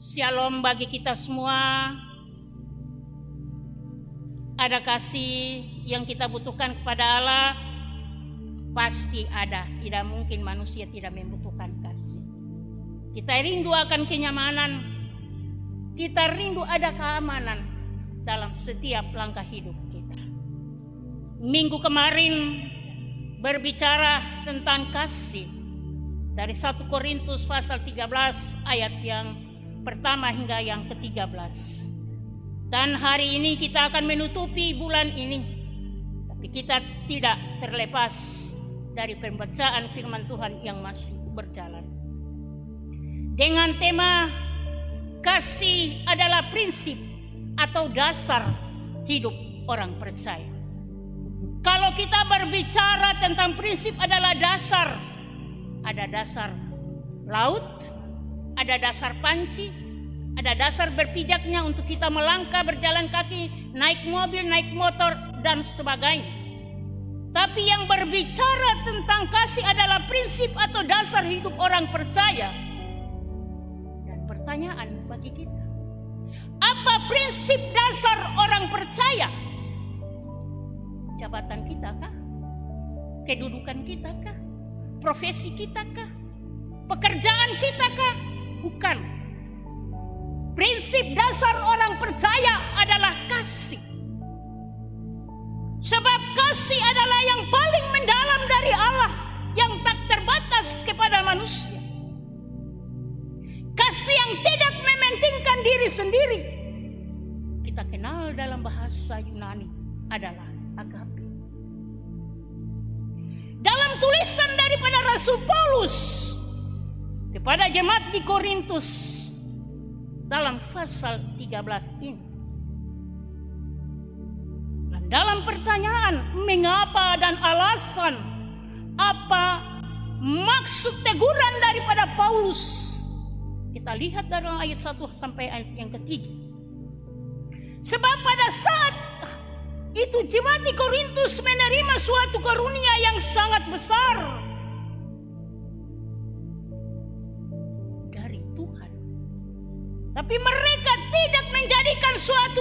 Shalom bagi kita semua. Ada kasih yang kita butuhkan kepada Allah, pasti ada. Tidak mungkin manusia tidak membutuhkan kasih. Kita rindu akan kenyamanan, kita rindu ada keamanan dalam setiap langkah hidup kita. Minggu kemarin berbicara tentang kasih dari 1 Korintus pasal 13 ayat yang pertama hingga yang ke-13. Dan hari ini kita akan menutupi bulan ini, tapi kita tidak terlepas dari pembacaan firman Tuhan yang masih berjalan dengan tema kasih adalah prinsip atau dasar hidup orang percaya. Kalau kita berbicara tentang prinsip adalah dasar, ada dasar laut, ada dasar panci, ada dasar berpijaknya untuk kita melangkah, berjalan kaki, naik mobil, naik motor, dan sebagainya. Tapi yang berbicara tentang kasih adalah prinsip atau dasar hidup orang percaya. Dan pertanyaan bagi kita, apa prinsip dasar orang percaya? Jabatan kita kah? Kedudukan kita kah? Profesi kita kah? Pekerjaan kita kah? Bukan. Prinsip dasar orang percaya adalah kasih. Sebab kasih adalah yang paling mendalam dari Allah, yang tak terbatas kepada manusia. Kasih yang tidak mementingkan diri sendiri. Kita kenal dalam bahasa Yunani adalah agape. Dalam tulisan daripada Rasul Paulus kepada jemaat di Korintus dalam pasal 13 ini. Dan dalam pertanyaan mengapa dan alasan apa maksud teguran daripada Paulus, kita lihat dalam ayat 1 sampai ayat yang ketiga. Sebab pada saat itu jemaat di Korintus menerima suatu karunia yang sangat besar dari Tuhan. Tapi mereka tidak menjadikan suatu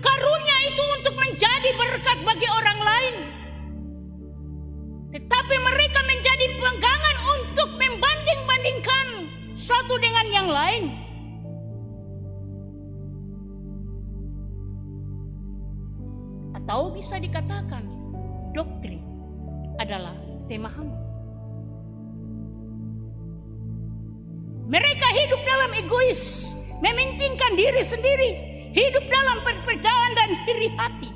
karunia itu untuk menjadi berkat bagi orang lain. Tetapi mereka menjadi pegangan untuk membanding-bandingkan satu dengan yang lain. Atau bisa dikatakan doktrin adalah pemahaman. Mereka hidup dalam egois, mementingkan diri sendiri, hidup dalam perpecahan dan iri hati.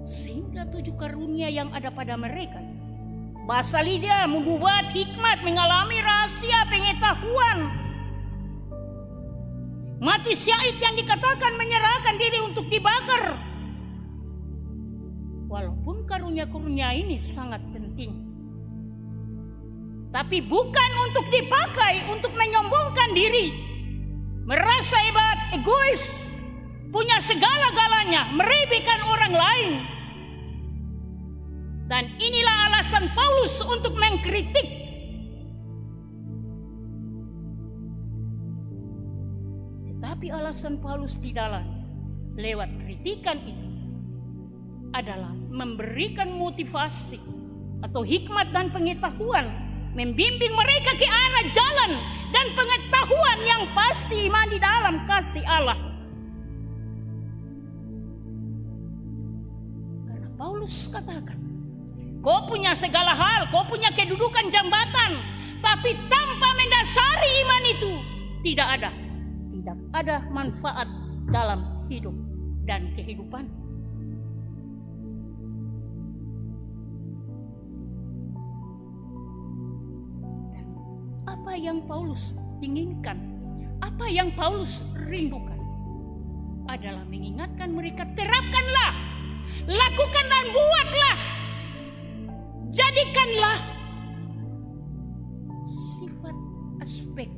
Sehingga 7 karunia yang ada pada mereka, bahasa lidah, membuat hikmat, mengalami rahasia, pengetahuan, mati syahid yang dikatakan menyerahkan diri untuk dibakar. Walaupun karunia-karunia ini sangat penting, tapi bukan untuk dipakai untuk menyombongkan diri, merasa hebat, egois, punya segala-galanya, meremehkan orang lain. Dan inilah alasan Paulus untuk mengkritik. Tetapi alasan Paulus di dalam lewat kritikan itu adalah memberikan motivasi atau hikmat dan pengetahuan, membimbing mereka ke arah jalan dan pengetahuan yang pasti iman di dalam kasih Allah. Karena Paulus katakan, kau punya segala hal, kau punya kedudukan jabatan, tapi tanpa mendasari iman itu tidak ada manfaat dalam hidup dan kehidupan. Dan apa yang Paulus inginkan, apa yang Paulus rindukan adalah mengingatkan mereka, terapkanlah, lakukan dan buatlah, jadikanlah sifat aspek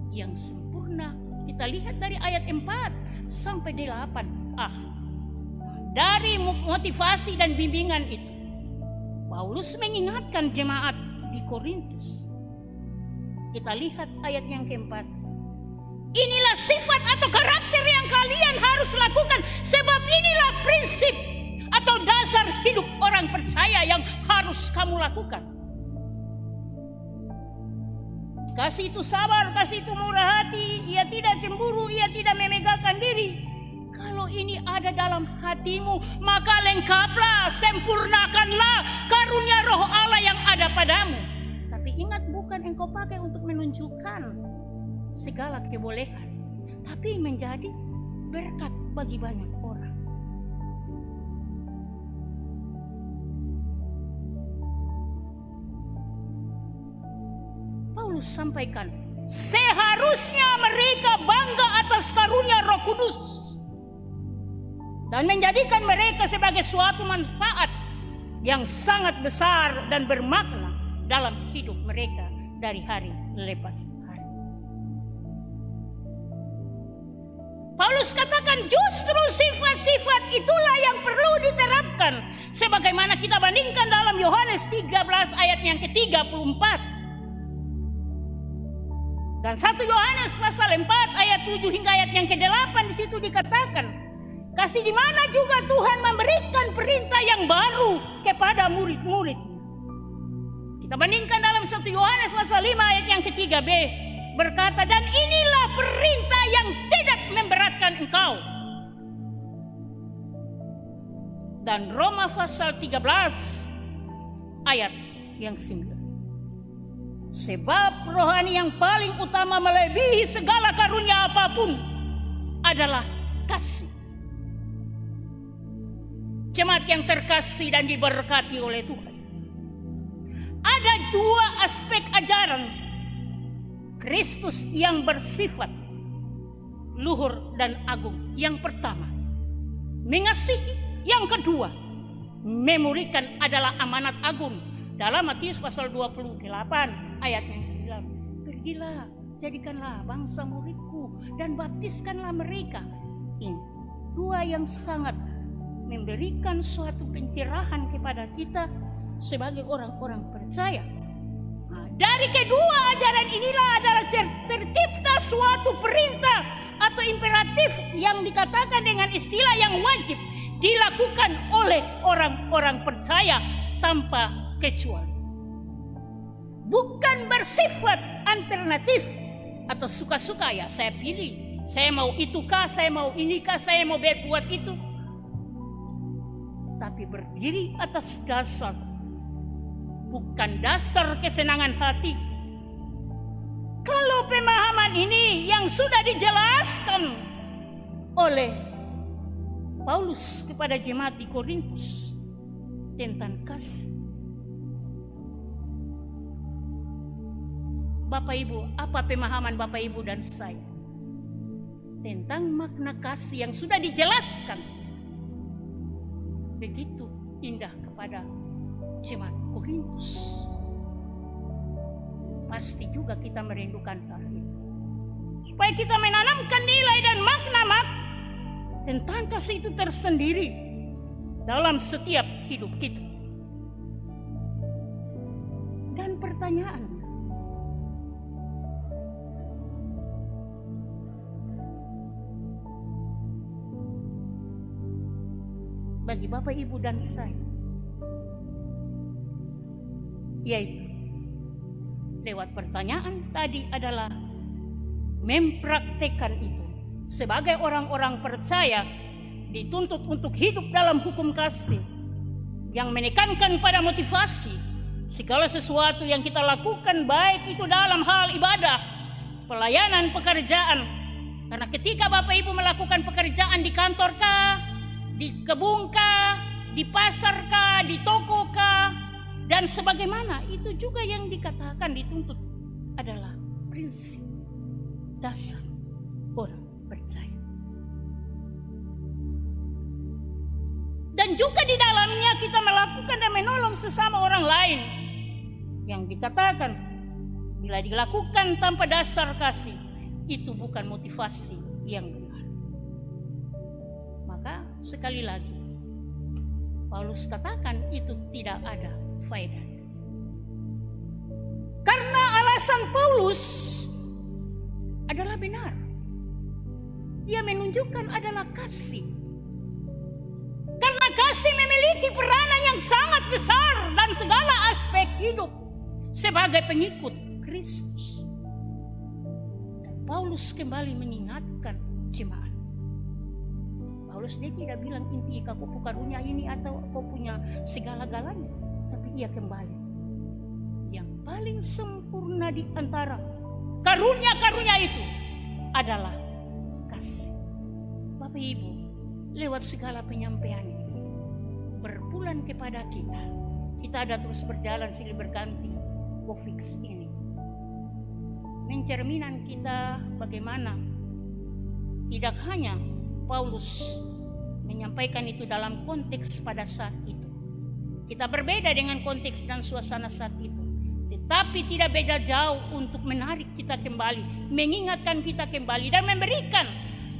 yang sempurna. Kita lihat dari ayat 4 sampai 8. Dari motivasi dan bimbingan itu Paulus mengingatkan jemaat di Korintus. Kita lihat ayat yang keempat. Inilah sifat atau karakter yang kalian harus lakukan, sebab inilah prinsip atau dasar hidup orang percaya yang harus kamu lakukan. Kasih itu sabar, kasih itu murah hati, ia tidak cemburu, ia tidak memegahkan diri. Kalau ini ada dalam hatimu, maka lengkaplah, sempurnakanlah karunia Roh Allah yang ada padamu. Tapi ingat, bukan engkau pakai untuk menunjukkan segala kebolehan, tapi menjadi berkat bagi banyak orang. Paulus sampaikan, seharusnya mereka bangga atas karunia Roh Kudus dan menjadikan mereka sebagai suatu manfaat yang sangat besar dan bermakna dalam hidup mereka dari hari lepas hari. Paulus katakan justru sifat-sifat itulah yang perlu diterapkan, sebagaimana kita bandingkan dalam Yohanes 13 ayat yang ke-34. Dan 1 Yohanes pasal 4 ayat 7 hingga ayat yang ke-8, di situ dikatakan, kasih di mana juga Tuhan memberikan perintah yang baru kepada murid-murid. Kita bandingkan dalam 1 Yohanes pasal 5 ayat yang ke-3b, berkata, dan inilah perintah yang tidak memberatkan engkau. Dan Roma pasal 13 ayat yang 9. Sebab rohani yang paling utama melebihi segala karunia apapun adalah kasih. Jemaat yang terkasih dan diberkati oleh Tuhan, ada dua aspek ajaran Kristus yang bersifat luhur dan agung. Yang pertama, mengasihi. Yang kedua, memurikan adalah amanat agung. Dalam Matius pasal 28 ayat yang 9. Pergilah, jadikanlah bangsa muridku dan baptiskanlah mereka. Ini dua yang sangat memberikan suatu pencerahan kepada kita sebagai orang-orang percaya. Nah, dari kedua ajaran inilah adalah tercipta suatu perintah atau imperatif yang dikatakan dengan istilah yang wajib dilakukan oleh orang-orang percaya tanpa kecuali. Bukan bersifat alternatif atau suka-suka, ya saya pilih, saya mau itu kah, saya mau ini kah, saya mau berbuat itu. Tapi berdiri atas dasar, bukan dasar kesenangan hati. Kalau pemahaman ini yang sudah dijelaskan oleh Paulus kepada jemaat di Korintus tentang kasih. Bapak Ibu, apa pemahaman Bapak Ibu dan saya tentang makna kasih yang sudah dijelaskan begitu indah kepada jemaat Korintus? Pasti juga kita merindukan hal itu, supaya kita menanamkan nilai dan makna tentang kasih itu tersendiri dalam setiap hidup kita. Dan pertanyaan, bagi Bapak Ibu dan saya, yaitu lewat pertanyaan tadi adalah mempraktekkan itu. Sebagai orang-orang percaya dituntut untuk hidup dalam hukum kasih yang menekankan pada motivasi segala sesuatu yang kita lakukan, baik itu dalam hal ibadah, pelayanan, pekerjaan. Karena ketika Bapak Ibu melakukan pekerjaan di kantor kah, di kebun kah, di pasar kah, di toko kah, dan sebagaimana, itu juga yang dikatakan dituntut adalah prinsip dasar orang percaya. Dan juga di dalamnya kita melakukan dan menolong sesama orang lain, yang dikatakan bila dilakukan tanpa dasar kasih, itu bukan motivasi yang benar. Maka sekali lagi Paulus katakan itu tidak ada berfaedah. Karena alasan Paulus adalah benar. Dia menunjukkan adalah kasih. Karena kasih memiliki peranan yang sangat besar dalam segala aspek hidup sebagai pengikut Kristus. Dan Paulus kembali mengingatkan jemaat. Paulus dia tidak bilang inti kau karunia ini atau kau punya segala-galanya, tapi ia kembali. Yang paling sempurna di antara karunia-karunia itu adalah kasih. Bapak Ibu, lewat segala penyampaian ini berbulan kepada kita ada terus berjalan silih berganti COVID ini. Mencerminan kita bagaimana tidak hanya Paulus menyampaikan itu dalam konteks pada saat itu. Kita berbeda dengan konteks dan suasana saat itu. Tetapi tidak beda jauh untuk menarik kita kembali, mengingatkan kita kembali dan memberikan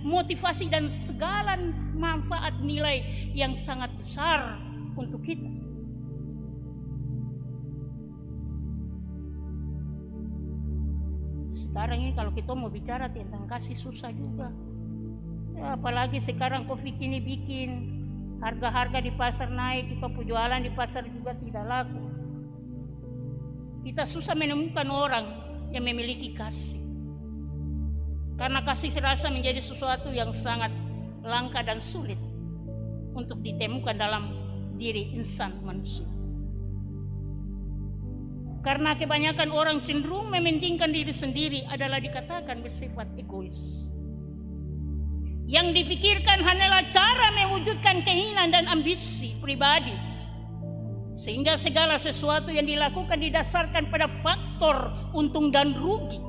motivasi dan segala manfaat nilai yang sangat besar untuk kita. Sekarang ini kalau kita mau bicara tentang kasih susah juga. Ya, apalagi sekarang COVID ini bikin harga-harga di pasar naik, kita jualan di pasar juga tidak laku. Kita susah menemukan orang yang memiliki kasih. Karena kasih serasa menjadi sesuatu yang sangat langka dan sulit untuk ditemukan dalam diri insan manusia. Karena kebanyakan orang cenderung mementingkan diri sendiri adalah dikatakan bersifat egois. Yang dipikirkan hanyalah cara mewujudkan keinginan dan ambisi pribadi. Sehingga segala sesuatu yang dilakukan didasarkan pada faktor untung dan rugi.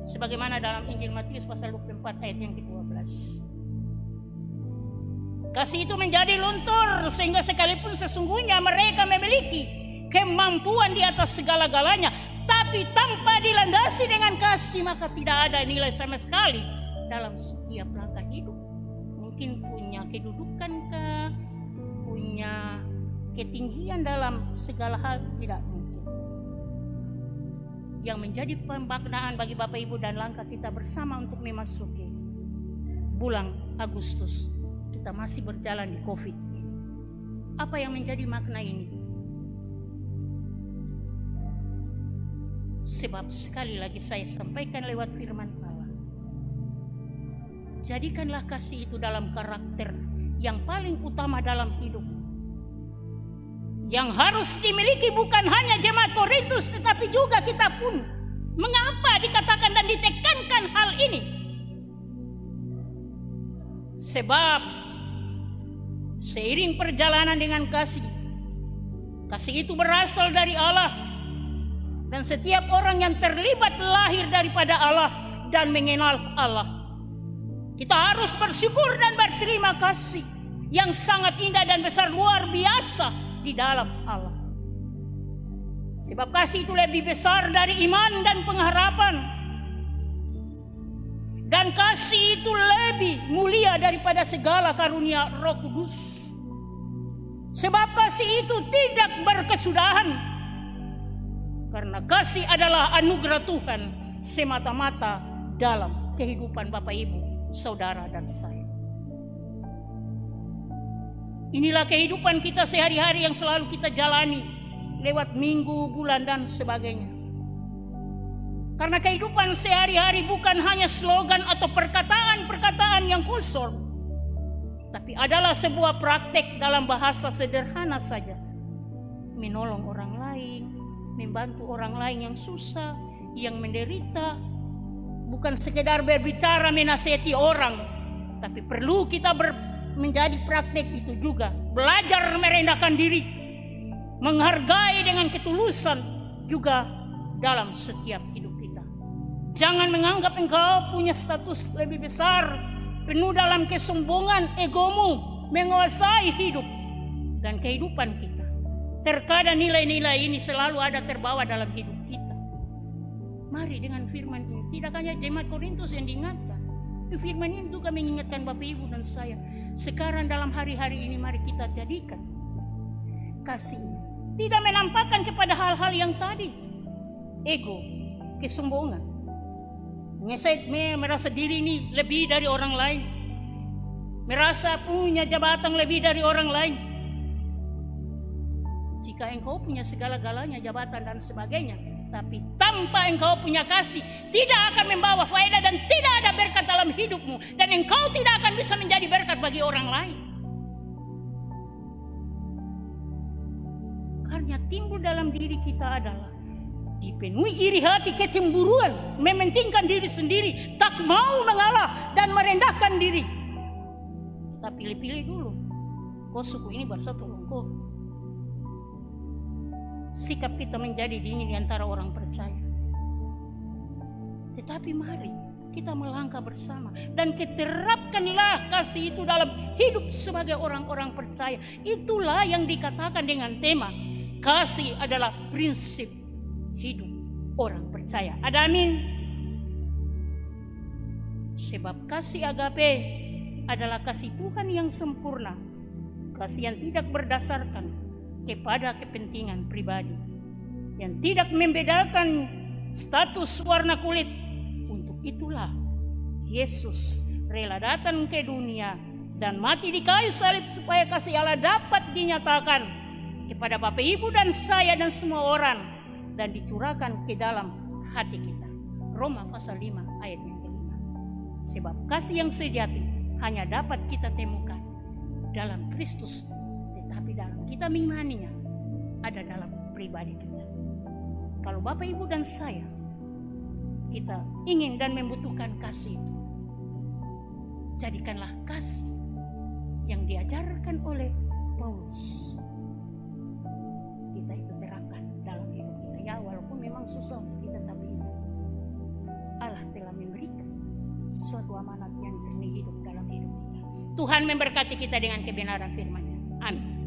Sebagaimana dalam Injil Matius pasal 24 ayat yang ke-12. Kasih itu menjadi luntur sehingga sekalipun sesungguhnya mereka memiliki kemampuan di atas segala-galanya, tapi tanpa dilandasi dengan kasih maka tidak ada nilai sama sekali dalam setiap langkah hidup. Mungkin punya kedudukan kah, punya ketinggian dalam segala hal, tidak mungkin. Yang menjadi pembaknaan bagi Bapak Ibu dan langkah kita bersama untuk memasuki bulan Agustus, kita masih berjalan di COVID. Apa yang menjadi makna ini? Sebab sekali lagi saya sampaikan lewat firman Allah, jadikanlah kasih itu dalam karakter yang paling utama dalam hidup, yang harus dimiliki bukan hanya jemaat Korintus tetapi juga kita pun. Mengapa dikatakan dan ditekankan hal ini? Sebab seiring perjalanan dengan kasih itu berasal dari Allah. Dan setiap orang yang terlibat lahir daripada Allah dan mengenal Allah. Kita harus bersyukur dan berterima kasih yang sangat indah dan besar luar biasa di dalam Allah. Sebab kasih itu lebih besar dari iman dan pengharapan. Dan kasih itu lebih mulia daripada segala karunia Roh Kudus. Sebab kasih itu tidak berkesudahan. Karena kasih adalah anugerah Tuhan semata-mata dalam kehidupan Bapak Ibu, Saudara dan saya. Inilah kehidupan kita sehari-hari yang selalu kita jalani lewat minggu, bulan dan sebagainya. Karena kehidupan sehari-hari bukan hanya slogan atau perkataan-perkataan yang kosong, tapi adalah sebuah praktek dalam bahasa sederhana saja. Menolong orang lain, membantu orang lain yang susah, yang menderita. Bukan sekedar berbicara menasihati orang, tapi perlu kita menjadi praktek itu juga. Belajar merendahkan diri, menghargai dengan ketulusan juga dalam setiap hidup kita. Jangan menganggap engkau punya status lebih besar, penuh dalam kesombongan, egomu menguasai hidup dan kehidupan kita. Terkadang nilai-nilai ini selalu ada terbawa dalam hidup kita. Mari dengan firman ini, tidak hanya jemaat Korintus yang diingatkan, firman ini juga mengingatkan Bapak Ibu dan saya. Sekarang dalam hari-hari ini mari kita jadikan kasih ini. Tidak menampakkan kepada hal-hal yang tadi. Ego, kesombongan. Merasa diri ini lebih dari orang lain. Merasa punya jabatan lebih dari orang lain. Jika engkau punya segala-galanya, jabatan dan sebagainya, tapi tanpa engkau punya kasih, tidak akan membawa faedah dan tidak ada berkat dalam hidupmu. Dan engkau tidak akan bisa menjadi berkat bagi orang lain. Karena timbul dalam diri kita adalah dipenuhi iri hati, kecemburuan, mementingkan diri sendiri, tak mau mengalah dan merendahkan diri. Kita pilih-pilih dulu. Kau suku ini baru tolong kau. Sikap kita menjadi dingin di antara orang percaya. Tetapi mari kita melangkah bersama dan terapkanlah kasih itu dalam hidup sebagai orang-orang percaya. Itulah yang dikatakan dengan tema kasih adalah prinsip hidup orang percaya. Ada amin? Sebab kasih agape adalah kasih Tuhan yang sempurna. Kasih yang tidak berdasarkan kepada kepentingan pribadi, yang tidak membedakan status warna kulit. Untuk itulah Yesus rela datang ke dunia dan mati di kayu salib supaya kasih Allah dapat dinyatakan kepada Bapak Ibu dan saya dan semua orang dan dicurahkan ke dalam hati kita. Roma pasal 5 ayat yang kelima. Sebab kasih yang sejati hanya dapat kita temukan dalam Kristus, tetapi dalam kita mengimaninya ada dalam pribadi kita. Kalau Bapak Ibu dan saya kita ingin dan membutuhkan kasih itu, jadikanlah kasih yang diajarkan oleh Paulus. Kita itu terapkan dalam hidup kita. Ya, walaupun memang susah untuk kita, tapi Allah telah memberikan suatu amanat yang jernih hidup dalam hidup kita. Tuhan memberkati kita dengan kebenaran firman-Nya. Amin.